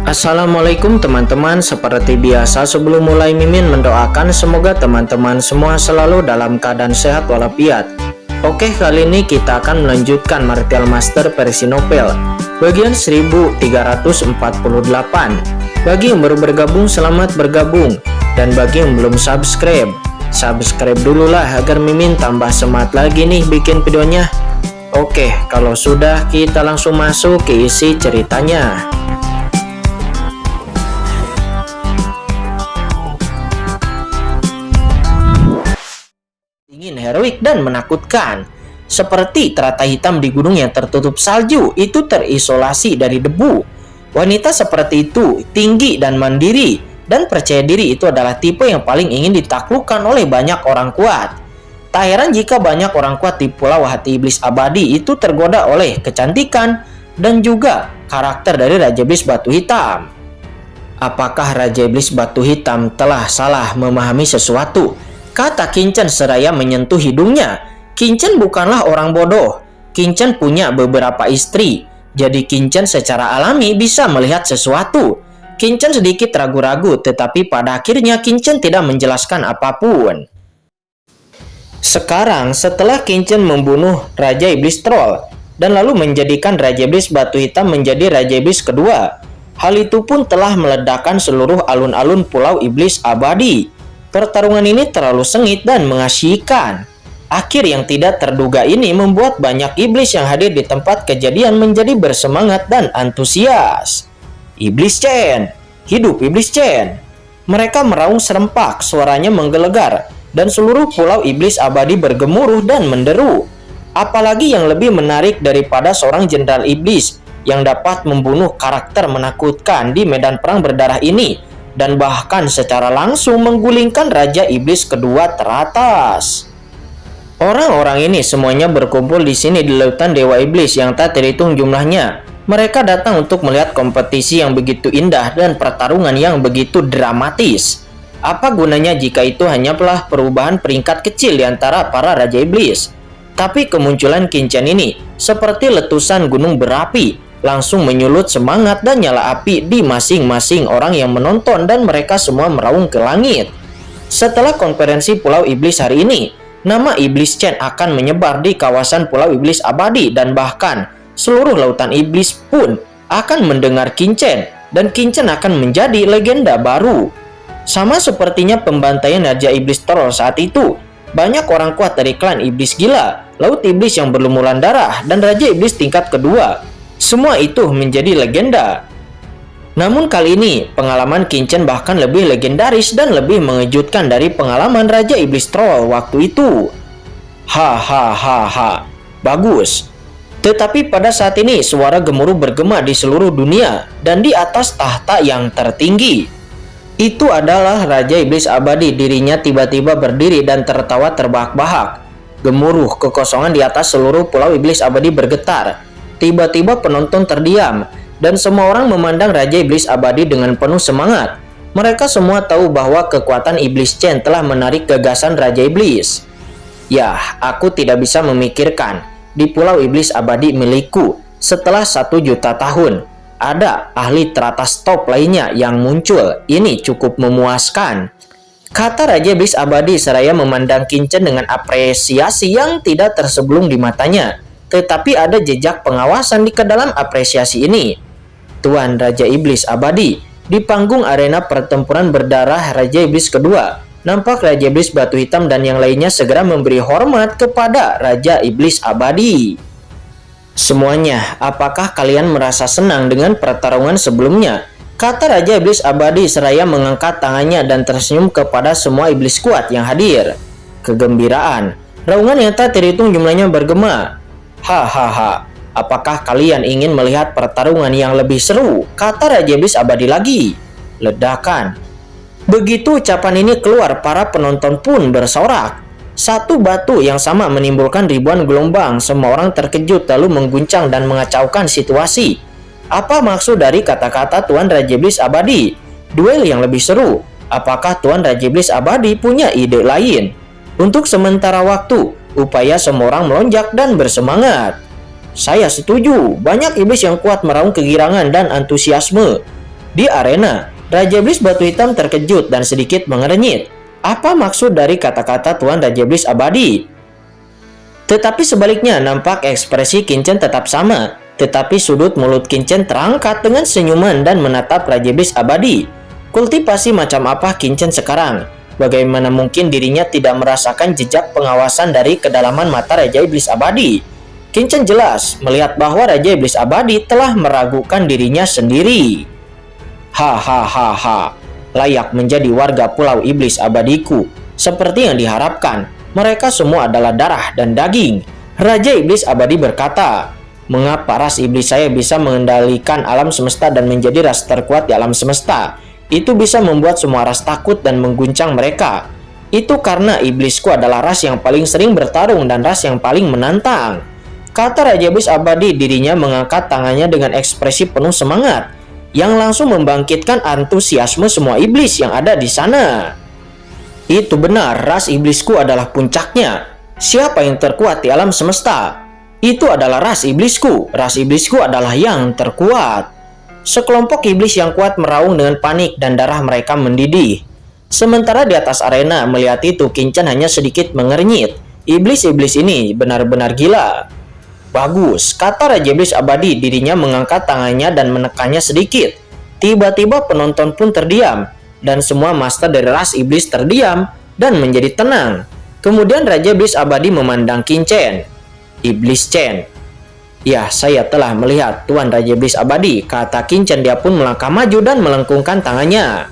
Assalamualaikum teman-teman. Seperti biasa sebelum mulai Mimin mendoakan semoga teman-teman semua selalu dalam keadaan sehat walafiat. Oke, kali ini kita akan melanjutkan Martial Master versi novel bagian 1348. Bagi yang baru bergabung, selamat bergabung. Dan bagi yang belum subscribe dulu lah agar Mimin tambah semangat lagi nih bikin videonya. Oke, kalau sudah kita langsung masuk ke isi ceritanya. Dingin, heroik, dan menakutkan. Seperti teratai hitam di gunung yang tertutup salju, itu terisolasi dari debu. Wanita seperti itu tinggi dan mandiri, dan percaya diri itu adalah tipe yang paling ingin ditaklukkan oleh banyak orang kuat. Tak heran jika banyak orang kuat di Pulau Hati Iblis Abadi itu tergoda oleh kecantikan dan juga karakter dari Raja Iblis Batu Hitam. Apakah Raja Iblis Batu Hitam telah salah memahami sesuatu? Kata Kincen seraya menyentuh hidungnya. Kincen bukanlah orang bodoh. Kincen punya beberapa istri. Jadi Kincen secara alami bisa melihat sesuatu. Kincen sedikit ragu-ragu, tetapi pada akhirnya Kincen tidak menjelaskan apapun. Sekarang setelah Kincen membunuh Raja Iblis Troll dan lalu menjadikan Raja Iblis Batu Hitam menjadi Raja Iblis kedua, hal itu pun telah meledakkan seluruh alun-alun Pulau Iblis Abadi. Pertarungan ini terlalu sengit dan mengasyikkan. Akhir yang tidak terduga ini membuat banyak iblis yang hadir di tempat kejadian menjadi bersemangat dan antusias. Iblis Chen! Hidup Iblis Chen! Mereka meraung serempak, suaranya menggelegar, dan seluruh Pulau Iblis Abadi bergemuruh dan menderu. Apalagi yang lebih menarik daripada seorang jenderal iblis yang dapat membunuh karakter menakutkan di medan perang berdarah ini, dan bahkan secara langsung menggulingkan Raja Iblis kedua teratas. Orang-orang ini semuanya berkumpul di sini di lautan Dewa Iblis yang tak terhitung jumlahnya. Mereka datang untuk melihat kompetisi yang begitu indah dan pertarungan yang begitu dramatis. Apa gunanya jika itu hanyalah perubahan peringkat kecil di antara para Raja Iblis? Tapi kemunculan Kincen ini seperti letusan gunung berapi, langsung menyulut semangat dan nyala api di masing-masing orang yang menonton, dan mereka semua meraung ke langit. Setelah konferensi Pulau Iblis hari ini, nama Iblis Chen akan menyebar di kawasan Pulau Iblis Abadi, dan bahkan seluruh lautan iblis pun akan mendengar Kincen, dan Kincen akan menjadi legenda baru. Sama sepertinya pembantaian Raja Iblis Troll saat itu, banyak orang kuat dari klan Iblis Gila, Laut Iblis yang berlumuran darah, dan Raja Iblis tingkat kedua. Semua itu menjadi legenda. Namun kali ini, pengalaman Kincen bahkan lebih legendaris dan lebih mengejutkan dari pengalaman Raja Iblis Troll waktu itu. Hahaha, bagus. Tetapi pada saat ini, suara gemuruh bergema di seluruh dunia, dan di atas tahta yang tertinggi. Itu adalah Raja Iblis Abadi. Dirinya tiba-tiba berdiri dan tertawa terbahak-bahak. Gemuruh kekosongan di atas seluruh Pulau Iblis Abadi bergetar. Tiba-tiba penonton terdiam, dan semua orang memandang Raja Iblis Abadi dengan penuh semangat. Mereka semua tahu bahwa kekuatan Iblis Chen telah menarik gagasan Raja Iblis. Yah, aku tidak bisa memikirkan di Pulau Iblis Abadi milikku setelah 1 juta tahun ada ahli teratas top lainnya yang muncul. Ini cukup memuaskan, kata Raja Iblis Abadi seraya memandang Kincen dengan apresiasi yang tidak tersebelum di matanya. Tetapi ada jejak pengawasan di kedalam apresiasi ini. Tuan Raja Iblis Abadi, di panggung arena pertempuran berdarah Raja Iblis kedua, nampak Raja Iblis Batu Hitam dan yang lainnya segera memberi hormat kepada Raja Iblis Abadi. Semuanya, apakah kalian merasa senang dengan pertarungan sebelumnya? Kata Raja Iblis Abadi seraya mengangkat tangannya dan tersenyum kepada semua iblis kuat yang hadir. Kegembiraan, raungan yang tak terhitung jumlahnya bergema. Hahaha, apakah kalian ingin melihat pertarungan yang lebih seru? Kata Raja Iblis Abadi lagi. Ledakan. Begitu ucapan ini keluar, para penonton pun bersorak. Satu batu yang sama menimbulkan ribuan gelombang. Semua orang terkejut lalu mengguncang dan mengacaukan situasi. Apa maksud dari kata-kata Tuan Raja Iblis Abadi? Duel yang lebih seru. Apakah Tuan Raja Iblis Abadi punya ide lain? Untuk sementara waktu, upaya semua orang melonjak dan bersemangat. Saya setuju, banyak iblis yang kuat meraung kegirangan dan antusiasme. Di arena, Raja Iblis Batu Hitam terkejut dan sedikit mengernyit. Apa maksud dari kata-kata Tuan Raja Iblis Abadi? Tetapi sebaliknya, nampak ekspresi Qin Chen tetap sama. Tetapi sudut mulut Qin Chen terangkat dengan senyuman dan menatap Raja Iblis Abadi. Kultivasi macam apa Qin Chen sekarang? Bagaimana mungkin dirinya tidak merasakan jejak pengawasan dari kedalaman mata Raja Iblis Abadi? Qin Chen jelas melihat bahwa Raja Iblis Abadi telah meragukan dirinya sendiri. Hahaha, layak menjadi warga Pulau Iblis Abadiku. Seperti yang diharapkan, mereka semua adalah darah dan daging. Raja Iblis Abadi berkata, mengapa ras iblis saya bisa mengendalikan alam semesta dan menjadi ras terkuat di alam semesta? Itu bisa membuat semua ras takut dan mengguncang mereka. Itu karena iblisku adalah ras yang paling sering bertarung dan ras yang paling menantang. Kata Raja Iblis Abadi, dirinya mengangkat tangannya dengan ekspresi penuh semangat, yang langsung membangkitkan antusiasme semua iblis yang ada di sana. Itu benar, ras iblisku adalah puncaknya. Siapa yang terkuat di alam semesta? Itu adalah ras iblisku. Ras iblisku adalah yang terkuat. Sekelompok iblis yang kuat meraung dengan panik dan darah mereka mendidih. Sementara di atas arena, melihat itu Qin Chen hanya sedikit mengernyit. Iblis-iblis ini benar-benar gila. Bagus, kata Raja Iblis Abadi, dirinya mengangkat tangannya dan menekannya sedikit. Tiba-tiba penonton pun terdiam, dan semua master dari ras iblis terdiam dan menjadi tenang. Kemudian Raja Iblis Abadi memandang Qin Chen. Iblis Chen. Ya, saya telah melihat Tuan Raja Iblis Abadi, kata Qin Chen. Dia pun melangkah maju dan melengkungkan tangannya.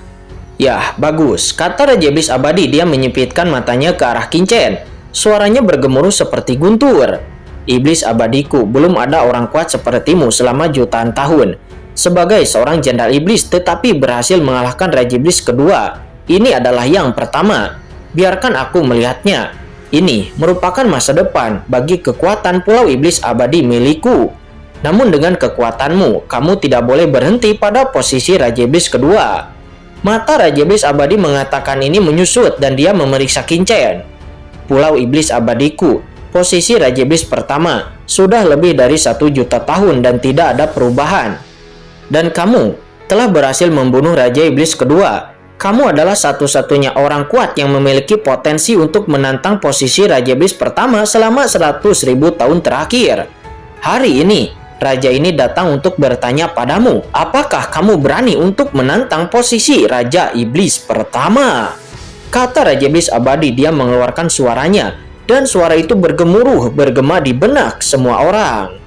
Ya, bagus, kata Raja Iblis Abadi. Dia menyipitkan matanya ke arah Qin Chen. Suaranya bergemuruh seperti guntur. Iblis Abadiku, belum ada orang kuat sepertimu selama jutaan tahun. Sebagai seorang jenderal iblis tetapi berhasil mengalahkan Raja Iblis kedua. Ini adalah yang pertama. Biarkan aku melihatnya. Ini merupakan masa depan bagi kekuatan Pulau Iblis Abadi milikku. Namun dengan kekuatanmu, kamu tidak boleh berhenti pada posisi Raja Iblis kedua. Mata Raja Iblis Abadi mengatakan ini menyusut dan dia memeriksa Qin Chen. Pulau Iblis Abadiku, posisi Raja Iblis pertama sudah lebih dari 1 juta tahun dan tidak ada perubahan. Dan kamu telah berhasil membunuh Raja Iblis kedua. Kamu adalah satu-satunya orang kuat yang memiliki potensi untuk menantang posisi Raja Iblis pertama selama 100.000 tahun terakhir. Hari ini, Raja ini datang untuk bertanya padamu, apakah kamu berani untuk menantang posisi Raja Iblis pertama? Kata Raja Iblis Abadi, dia mengeluarkan suaranya. Dan suara itu bergema di benak semua orang.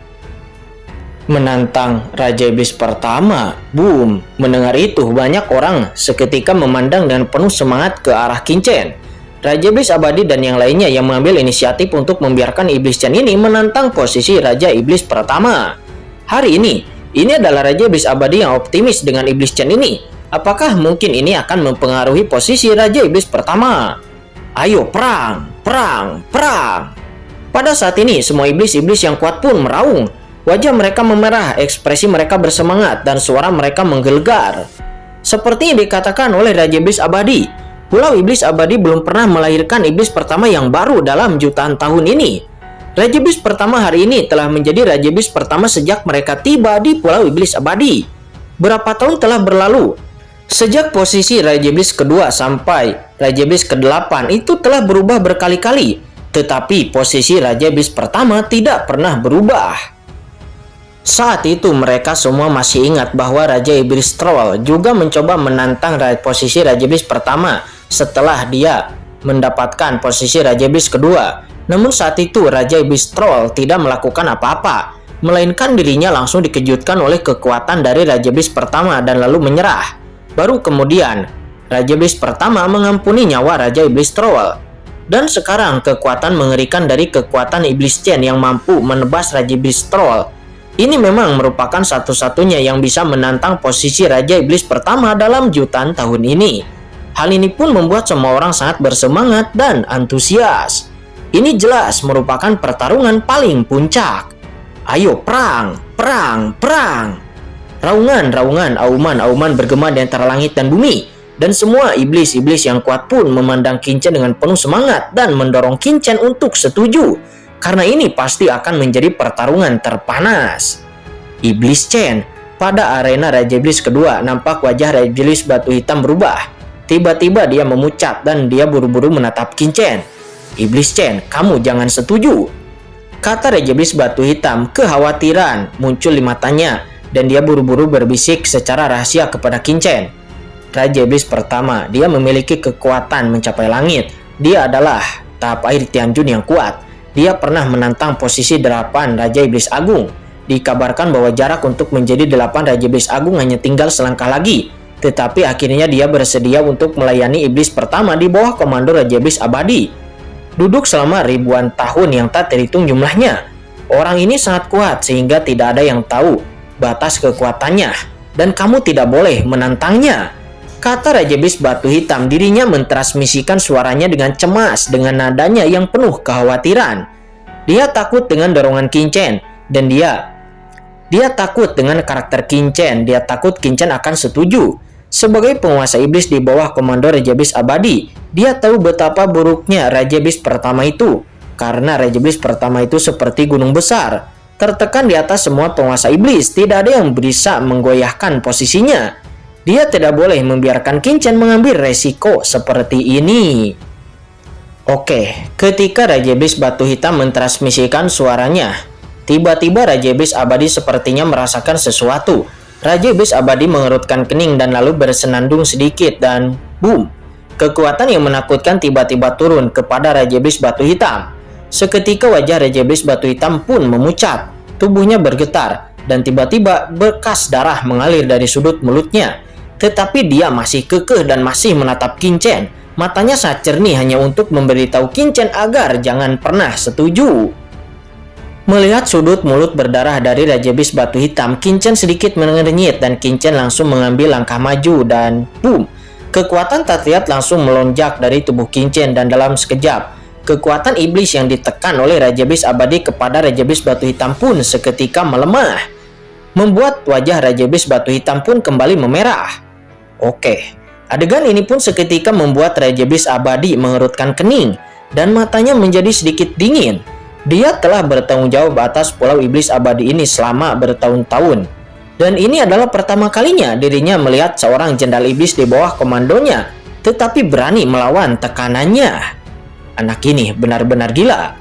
Menantang Raja Iblis pertama. Boom. Mendengar itu, banyak orang seketika memandang dengan penuh semangat ke arah Qin Chen. Raja Iblis Abadi dan yang lainnya yang mengambil inisiatif untuk membiarkan Iblis Chen ini menantang posisi Raja Iblis pertama. Hari ini adalah Raja Iblis Abadi yang optimis dengan Iblis Chen ini. Apakah mungkin ini akan mempengaruhi posisi Raja Iblis pertama? Ayo perang, perang, perang. Pada saat ini, semua iblis-iblis yang kuat pun meraung. Wajah mereka memerah, ekspresi mereka bersemangat, dan suara mereka menggelegar. Seperti yang dikatakan oleh Raja Iblis Abadi, Pulau Iblis Abadi belum pernah melahirkan iblis pertama yang baru dalam jutaan tahun ini. Raja Iblis pertama hari ini telah menjadi Raja Iblis pertama sejak mereka tiba di Pulau Iblis Abadi. Berapa tahun telah berlalu? Sejak posisi Raja Iblis kedua sampai Raja Iblis ke-8 itu telah berubah berkali-kali. Tetapi posisi Raja Iblis pertama tidak pernah berubah. Saat itu mereka semua masih ingat bahwa Raja Iblis Troll juga mencoba menantang posisi Raja Iblis pertama setelah dia mendapatkan posisi Raja Iblis kedua. Namun saat itu Raja Iblis Troll tidak melakukan apa-apa, melainkan dirinya langsung dikejutkan oleh kekuatan dari Raja Iblis pertama dan lalu menyerah. Baru kemudian Raja Iblis pertama mengampuni nyawa Raja Iblis Troll. Dan sekarang kekuatan mengerikan dari kekuatan Iblis Chen yang mampu menebas Raja Iblis Troll. Ini memang merupakan satu-satunya yang bisa menantang posisi Raja Iblis pertama dalam jutaan tahun ini. Hal ini pun membuat semua orang sangat bersemangat dan antusias. Ini jelas merupakan pertarungan paling puncak. Ayo perang, perang, perang. Raungan-raungan, auman-auman bergema di antara langit dan bumi. Dan semua iblis-iblis yang kuat pun memandang Qin Chen dengan penuh semangat dan mendorong Qin Chen untuk setuju. Karena ini pasti akan menjadi pertarungan terpanas. Iblis Chen, Pada arena Raja Iblis kedua, nampak wajah Raja Iblis Batu Hitam berubah. Tiba-tiba dia memucat dan dia buru-buru menatap Qin. "Iblis Chen, kamu jangan setuju," kata Raja Iblis Batu Hitam. Kekhawatiran muncul di matanya dan dia buru-buru berbisik secara rahasia kepada Qin. Raja Iblis pertama, dia memiliki kekuatan mencapai langit. Dia adalah tahap air Tianjun yang kuat. Dia pernah menantang posisi 8 Raja Iblis Agung. Dikabarkan bahwa jarak untuk menjadi 8 Raja Iblis Agung hanya tinggal selangkah lagi. Tetapi akhirnya dia bersedia untuk melayani Iblis pertama di bawah komando Raja Iblis Abadi. Duduk selama ribuan tahun yang tak terhitung jumlahnya. Orang ini sangat kuat sehingga tidak ada yang tahu batas kekuatannya. Dan kamu tidak boleh menantangnya, kata Raja Iblis Batu Hitam. Dirinya mentransmisikan suaranya dengan cemas, dengan nadanya yang penuh kekhawatiran. Dia takut dengan dorongan Qin dan dia takut dengan karakter Qin. Dia takut Qin akan setuju. Sebagai penguasa iblis di bawah komando Raja Iblis Abadi, dia tahu betapa buruknya Raja Iblis pertama itu. Karena Raja Iblis pertama itu seperti gunung besar, tertekan di atas semua penguasa iblis. Tidak ada yang bisa menggoyahkan posisinya. Dia tidak boleh membiarkan Qin mengambil resiko seperti ini. Oke, ketika Raja Iblis Batu Hitam mentransmisikan suaranya, tiba-tiba Raja Iblis Abadi sepertinya merasakan sesuatu. Raja Iblis Abadi mengerutkan kening dan lalu bersenandung sedikit dan boom. Kekuatan yang menakutkan tiba-tiba turun kepada Raja Iblis Batu Hitam. Seketika wajah Raja Iblis Batu Hitam pun memucat. Tubuhnya bergetar dan tiba-tiba bekas darah mengalir dari sudut mulutnya. Tetapi dia masih kekeh dan masih menatap Qin. Matanya sangat jernih hanya untuk memberitahu Qin agar jangan pernah setuju. Melihat sudut mulut berdarah dari Raja Iblis Batu Hitam, Qin sedikit mengernyit dan Qin langsung mengambil langkah maju dan boom. Kekuatan tak terlihat langsung melonjak dari tubuh Qin dan dalam sekejap, kekuatan iblis yang ditekan oleh Raja Iblis Abadi kepada Raja Iblis Batu Hitam pun seketika melemah, membuat wajah Raja Iblis Batu Hitam pun kembali memerah. Oke, adegan ini pun seketika membuat Raja Iblis Abadi mengerutkan kening dan matanya menjadi sedikit dingin. Dia telah bertanggung jawab atas Pulau Iblis Abadi ini selama bertahun-tahun. Dan ini adalah pertama kalinya dirinya melihat seorang jenderal iblis di bawah komandonya, tetapi berani melawan tekanannya. Anak ini benar-benar gila.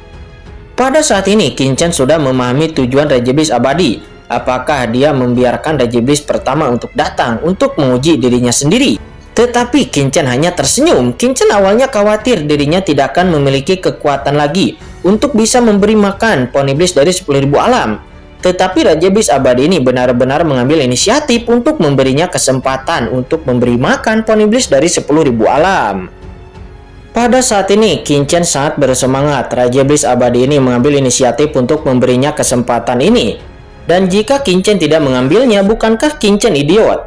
Pada saat ini, Qin sudah memahami tujuan Raja Iblis Abadi. Apakah dia membiarkan Raja Iblis pertama untuk datang untuk menguji dirinya sendiri? Tetapi Qin hanya tersenyum. Qin awalnya khawatir dirinya tidak akan memiliki kekuatan lagi untuk bisa memberi makan pohon iblis dari 10.000 alam. Tetapi Raja Iblis Abadi ini benar-benar mengambil inisiatif untuk memberinya kesempatan untuk memberi makan pohon iblis dari 10.000 alam. Pada saat ini Qin sangat bersemangat. Raja Iblis Abadi ini mengambil inisiatif untuk memberinya kesempatan ini. Dan jika Qin tidak mengambilnya, bukankah Qin idiot?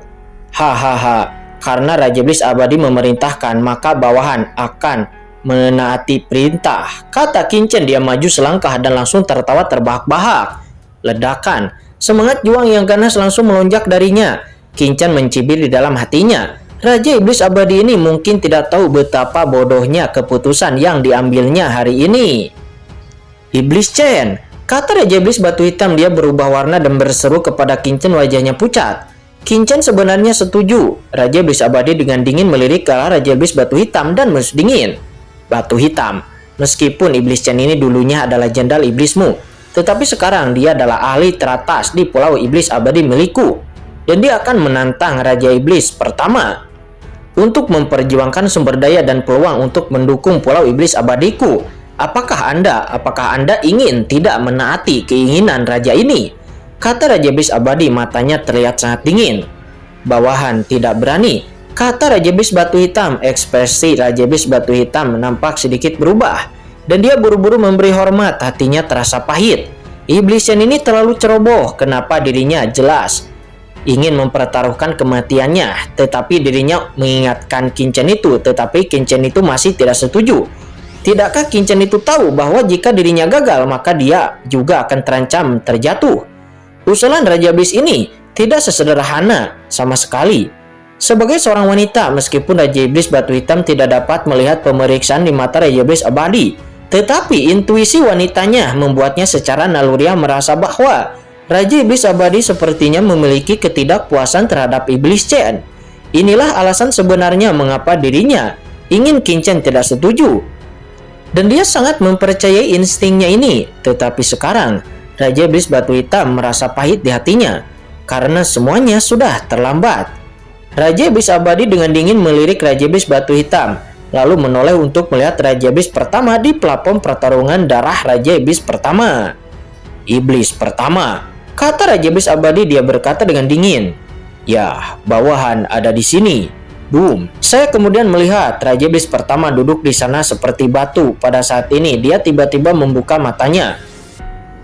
Hahaha. Karena Raja Iblis Abadi memerintahkan, maka bawahan akan menaati perintah, kata Qin. Dia maju selangkah dan langsung tertawa terbahak-bahak. Ledakan semangat juang yang ganas langsung melonjak darinya. Qin mencibir di dalam hatinya. Raja Iblis Abadi ini mungkin tidak tahu betapa bodohnya keputusan yang diambilnya hari ini. Iblis Chen, kata Raja Iblis Batu Hitam. Dia berubah warna dan berseru kepada Qin. Wajahnya pucat. Qin sebenarnya setuju. Raja Iblis Abadi dengan dingin melirik ke arah Raja Iblis Batu Hitam dan menusuk dingin. Batu Hitam, meskipun Iblis Chen ini dulunya adalah jenderal iblismu, tetapi sekarang dia adalah ahli teratas di Pulau Iblis Abadi milikku. Dan dia akan menantang Raja Iblis pertama untuk memperjuangkan sumber daya dan peluang untuk mendukung Pulau Iblis Abadiku. Apakah Anda ingin tidak menaati keinginan raja ini? Kata Raja Iblis Abadi, matanya terlihat sangat dingin. Bawahan tidak berani, kata Raja Iblis Batu Hitam. Ekspresi Raja Iblis Batu Hitam nampak sedikit berubah dan dia buru-buru memberi hormat. Hatinya terasa pahit. Iblis Chen ini terlalu ceroboh. Kenapa dirinya jelas ingin mempertaruhkan kematiannya, tetapi dirinya mengingatkan Qin itu, tetapi Qin itu masih tidak setuju. Tidakkah Qin itu tahu bahwa jika dirinya gagal, maka dia juga akan terancam terjatuh? Usulan Raja Iblis ini tidak sesederhana sama sekali. Sebagai seorang wanita, meskipun Raja Iblis Batu Hitam tidak dapat melihat pemeriksaan di mata Raja Iblis Abadi, tetapi intuisi wanitanya membuatnya secara naluriah merasa bahwa Raja Iblis Abadi sepertinya memiliki ketidakpuasan terhadap Iblis Chen. Inilah alasan sebenarnya mengapa dirinya ingin Qin Chen tidak setuju. Dan dia sangat mempercayai instingnya ini. Tetapi sekarang, Raja Iblis Batu Hitam merasa pahit di hatinya karena semuanya sudah terlambat. Raja Iblis Abadi dengan dingin melirik Raja Iblis Batu Hitam, lalu menoleh untuk melihat Raja Iblis pertama di platform pertarungan darah Raja Iblis pertama. Iblis pertama, kata Raja Iblis Abadi, dia berkata dengan dingin. Ya, bawahan ada di sini. Boom. Saya kemudian melihat Raja Iblis pertama duduk di sana seperti batu. Pada saat ini dia tiba-tiba membuka matanya.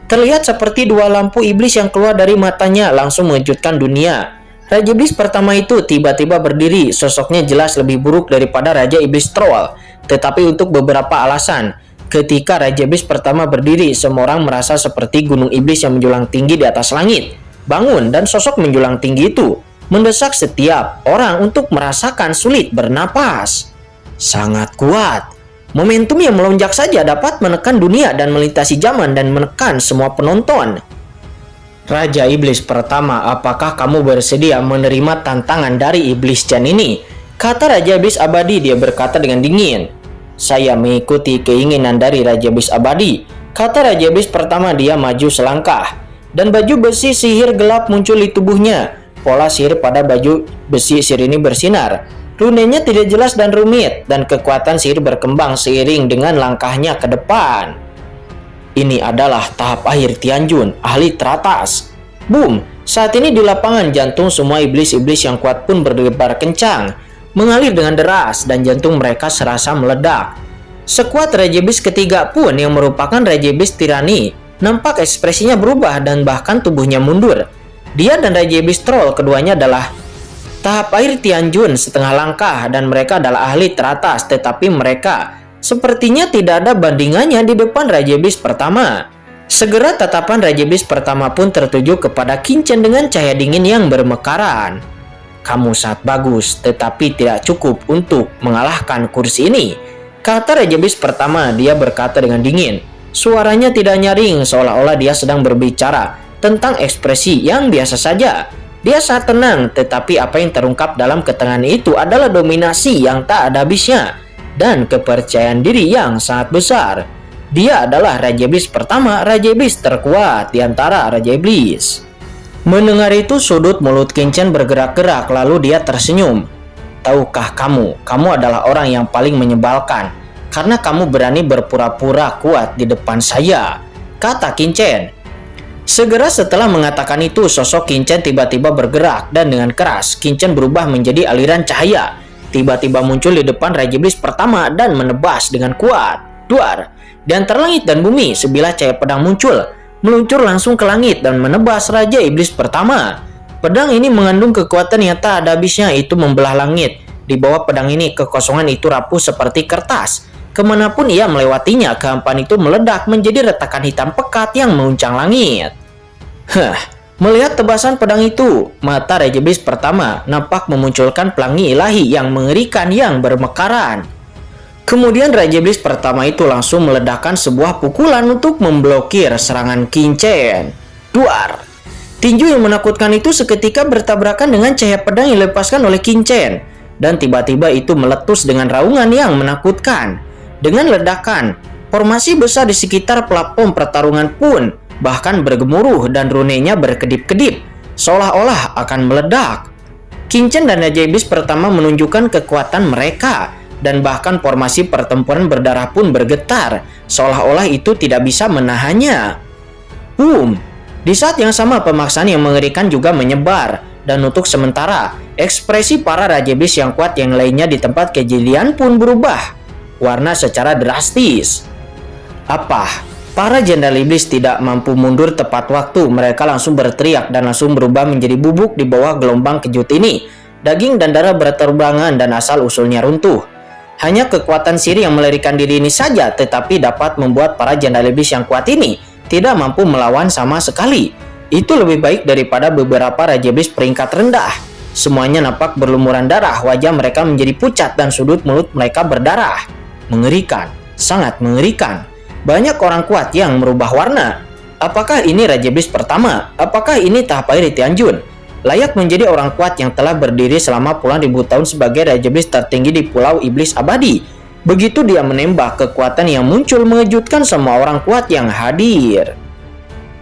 Terlihat seperti dua lampu iblis yang keluar dari matanya, langsung mengejutkan dunia. Raja Iblis pertama itu tiba-tiba berdiri. Sosoknya jelas lebih buruk daripada Raja Iblis Troll. Tetapi untuk beberapa alasan, ketika Raja Iblis pertama berdiri, semua orang merasa seperti gunung iblis yang menjulang tinggi di atas langit. Bangun, dan sosok menjulang tinggi itu mendesak setiap orang untuk merasakan sulit bernapas. Sangat kuat. Momentum yang melonjak saja dapat menekan dunia dan melintasi zaman dan menekan semua penonton. Raja Iblis pertama, apakah kamu bersedia menerima tantangan dari Iblis Chen ini? Kata Raja Iblis Abadi, dia berkata dengan dingin. Saya mengikuti keinginan dari Raja Iblis Abadi, kata Raja Iblis pertama. Dia maju selangkah, dan baju besi sihir gelap muncul di tubuhnya. Pola sihir pada baju besi sihir ini bersinar. Runenya tidak jelas dan rumit, dan kekuatan sihir berkembang seiring dengan langkahnya ke depan. Ini adalah tahap akhir Tianjun, ahli teratas. Boom! Saat ini di lapangan, jantung semua iblis-iblis yang kuat pun berdebar kencang, mengalir dengan deras, dan jantung mereka serasa meledak. Sekuat Raja Iblis ketiga pun, yang merupakan Raja Iblis Tirani, nampak ekspresinya berubah dan bahkan tubuhnya mundur. Dia dan Raja Iblis Troll keduanya adalah tahap akhir Tianjun setengah langkah, dan mereka adalah ahli teratas, tetapi mereka sepertinya tidak ada bandingannya di depan Raja Iblis pertama. Segera tatapan Raja Iblis pertama pun tertuju kepada Qin Chen dengan cahaya dingin yang bermekaran. Kamu sangat bagus, tetapi tidak cukup untuk mengalahkan kursi ini, kata Raja Iblis pertama. Dia berkata dengan dingin. Suaranya tidak nyaring, seolah-olah dia sedang berbicara tentang ekspresi yang biasa saja. Dia sangat tenang, tetapi apa yang terungkap dalam ketenangan itu adalah dominasi yang tak ada habisnya dan kepercayaan diri yang sangat besar. Dia adalah Raja Iblis pertama, Raja Iblis terkuat di antara Raja Iblis. Mendengar itu, sudut mulut Qin Chen bergerak-gerak, lalu dia tersenyum. Tahukah kamu adalah orang yang paling menyebalkan karena kamu berani berpura-pura kuat di depan saya, kata Qin Chen. Segera setelah mengatakan itu, sosok Qin Chen tiba-tiba bergerak, dan dengan keras Qin Chen berubah menjadi aliran cahaya. Tiba-tiba muncul di depan Raja Iblis pertama dan menebas dengan kuat. Duar! Di antara langit dan bumi, sebilah cahaya pedang muncul, meluncur langsung ke langit dan menebas Raja Iblis pertama. Pedang ini mengandung kekuatan yang tak ada habisnya, itu membelah langit. Di bawah pedang ini, kekosongan itu rapuh seperti kertas. Kemanapun ia melewatinya, kehampaan itu meledak menjadi retakan hitam pekat yang menguncang langit. Melihat tebasan pedang itu, mata Raja Iblis pertama nampak memunculkan pelangi ilahi yang mengerikan yang bermekaran. Kemudian Raja Iblis pertama itu langsung meledakkan sebuah pukulan untuk memblokir serangan Qin Chen. Duar! Tinju yang menakutkan itu seketika bertabrakan dengan cahaya pedang yang dilepaskan oleh Qin Chen, dan tiba-tiba itu meletus dengan raungan yang menakutkan. Dengan ledakan, formasi besar di sekitar platform pertarungan pun bahkan bergemuruh dan runenya berkedip-kedip, seolah-olah akan meledak. Qin Chen dan Raja Iblis pertama menunjukkan kekuatan mereka, dan bahkan formasi pertempuran berdarah pun bergetar, seolah-olah itu tidak bisa menahannya. Boom! Di saat yang sama, pemaksaan yang mengerikan juga menyebar, dan untuk sementara, ekspresi para Raja Iblis yang kuat yang lainnya di tempat kejadian pun berubah warna secara drastis. Apa? Para jenderal iblis tidak mampu mundur tepat waktu. Mereka langsung berteriak dan langsung berubah menjadi bubuk di bawah gelombang kejut ini. Daging dan darah berterbangan dan asal-usulnya runtuh. Hanya kekuatan sihir yang melarikan diri ini saja, tetapi dapat membuat para jenderal iblis yang kuat ini tidak mampu melawan sama sekali. Itu lebih baik daripada beberapa Raja Iblis peringkat rendah. Semuanya nampak berlumuran darah, wajah mereka menjadi pucat dan sudut mulut mereka berdarah. Mengerikan, sangat mengerikan. Banyak orang kuat yang merubah warna. Apakah ini Raja Iblis pertama? Apakah ini Tahpai Tianjun? Layak menjadi orang kuat yang telah berdiri selama puluhan ribu tahun sebagai Raja Iblis tertinggi di Pulau Iblis Abadi. Begitu dia menembak, kekuatan yang muncul mengejutkan semua orang kuat yang hadir.